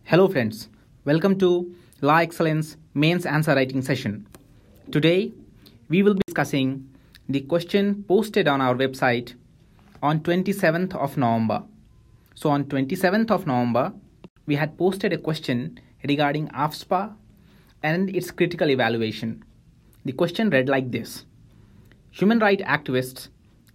Hello friends, welcome to Law Excellence Mains Answer Writing Session. Today, we will be discussing the question posted on our website on 27th of November. So on 27th of November, we had posted a question regarding AFSPA and its critical evaluation. The question read like this. Human rights activists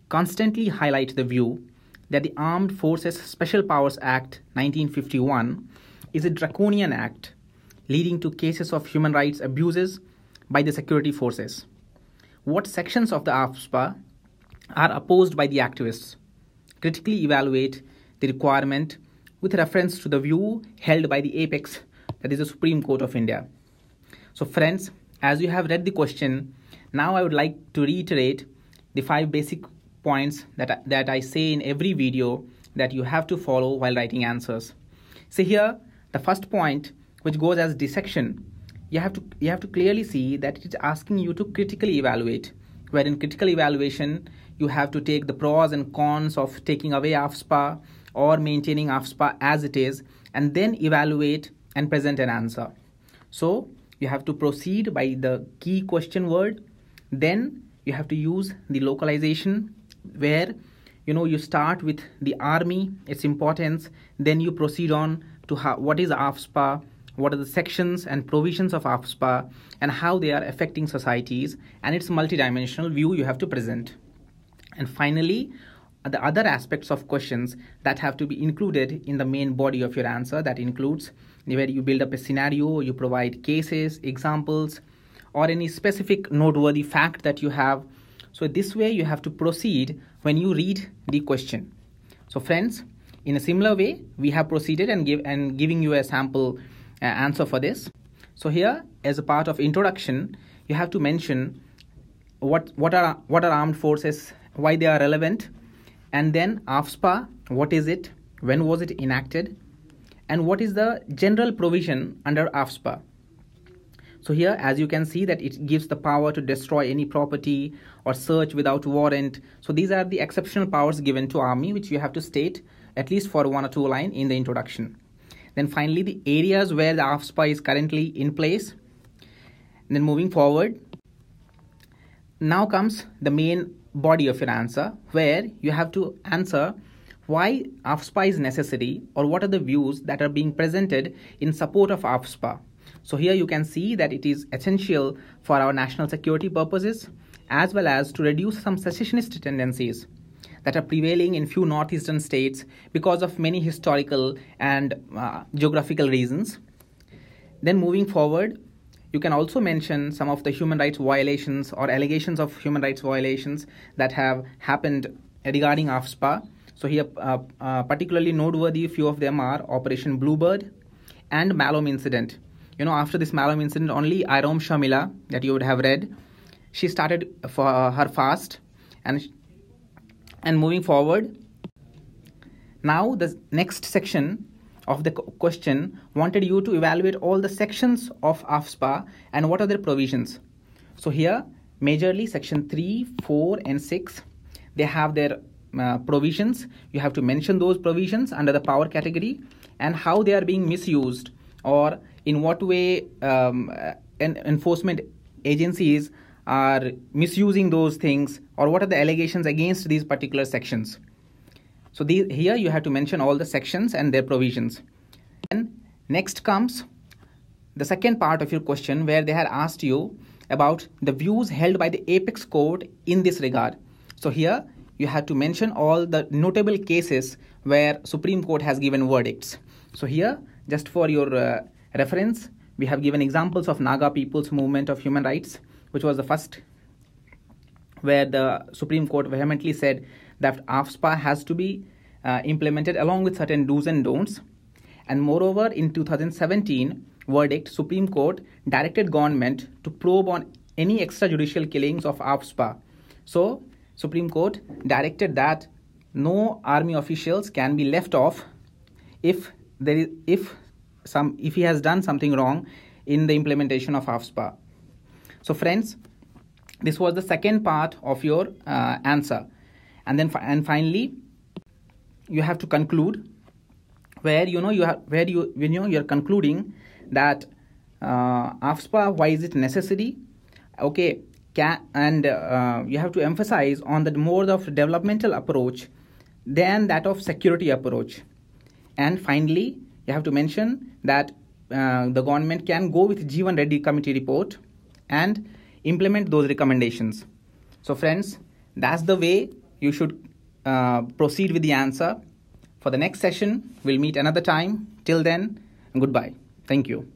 constantly highlight the view that the Armed Forces Special Powers Act 1951 is a draconian act leading to cases of human rights abuses by the security forces. What sections of the AFSPA are opposed by the activists? Critically evaluate the requirement with reference to the view held by the apex, that is the Supreme Court of India. So friends, as you have read the question, now I would like to reiterate the 5 basic points that I say in every video that you have to follow while writing answers. See here, the first point, which goes as dissection, you have to clearly see that it is asking you to critically evaluate, where in critical evaluation you have to take the pros and cons of taking away AFSPA or maintaining AFSPA as it is, and then evaluate and present an answer. So you have to proceed by the key question word, then you have to use the localization, where you start with the army, its importance, then you proceed on to what is AFSPA, what are the sections and provisions of AFSPA, and how they are affecting societies, and its multidimensional view you have to present. And finally, the other aspects of questions that have to be included in the main body of your answer, that includes where you build up a scenario, you provide cases, examples, or any specific noteworthy fact that you have. So this way you have to proceed when you read the question. So friends, in a similar way, we have proceeded and giving you a sample answer for this. So here, as a part of introduction, you have to mention what are armed forces, why they are relevant, and then AFSPA, what is it, when was it enacted, and what is the general provision under AFSPA. So here, as you can see, that it gives the power to destroy any property or search without warrant. So these are the exceptional powers given to army, which you have to state at least for 1 or 2 lines in the introduction. Then finally, the areas where the AFSPA is currently in place. And then moving forward, now comes the main body of your answer, where you have to answer why AFSPA is necessary, or what are the views that are being presented in support of AFSPA. So here you can see that it is essential for our national security purposes, as well as to reduce some secessionist tendencies that are prevailing in few northeastern states because of many historical and geographical reasons. Then moving forward, you can also mention some of the human rights violations or allegations of human rights violations that have happened regarding AFSPA. So here particularly noteworthy, few of them are Operation Bluebird and Malom incident. After this Malom incident, only Irom Shamila, that you would have read, she started for her fast. And moving forward, now the next section of the question wanted you to evaluate all the sections of AFSPA and what are their provisions. So here, majorly section 3, 4 and 6, they have their provisions. You have to mention those provisions under the power category and how they are being misused, or in what way enforcement agencies are misusing those things, or what are the allegations against these particular sections. So here you have to mention all the sections and their provisions. And next comes the second part of your question, where they had asked you about the views held by the apex court in this regard. So here you have to mention all the notable cases where Supreme Court has given verdicts. So here, just for your reference, we have given examples of Naga People's Movement of Human Rights, which was the first, where the Supreme Court vehemently said that AFSPA has to be implemented along with certain do's and don'ts. And moreover, in 2017 verdict, Supreme Court directed government to probe on any extrajudicial killings of AFSPA. So Supreme Court directed that no army officials can be left off if he has done something wrong in the implementation of AFSPA. So friends, this was the second part of your answer. And finally, you have to conclude where you're concluding that AFSPA, why is it necessary? Okay, and you have to emphasize on the mode of developmental approach than that of security approach. And finally, you have to mention that the government can go with Jeevan Reddy committee report and implement those recommendations. So friends, that's the way you should proceed with the answer. For the next session, we'll meet another time. Till then, goodbye. Thank you.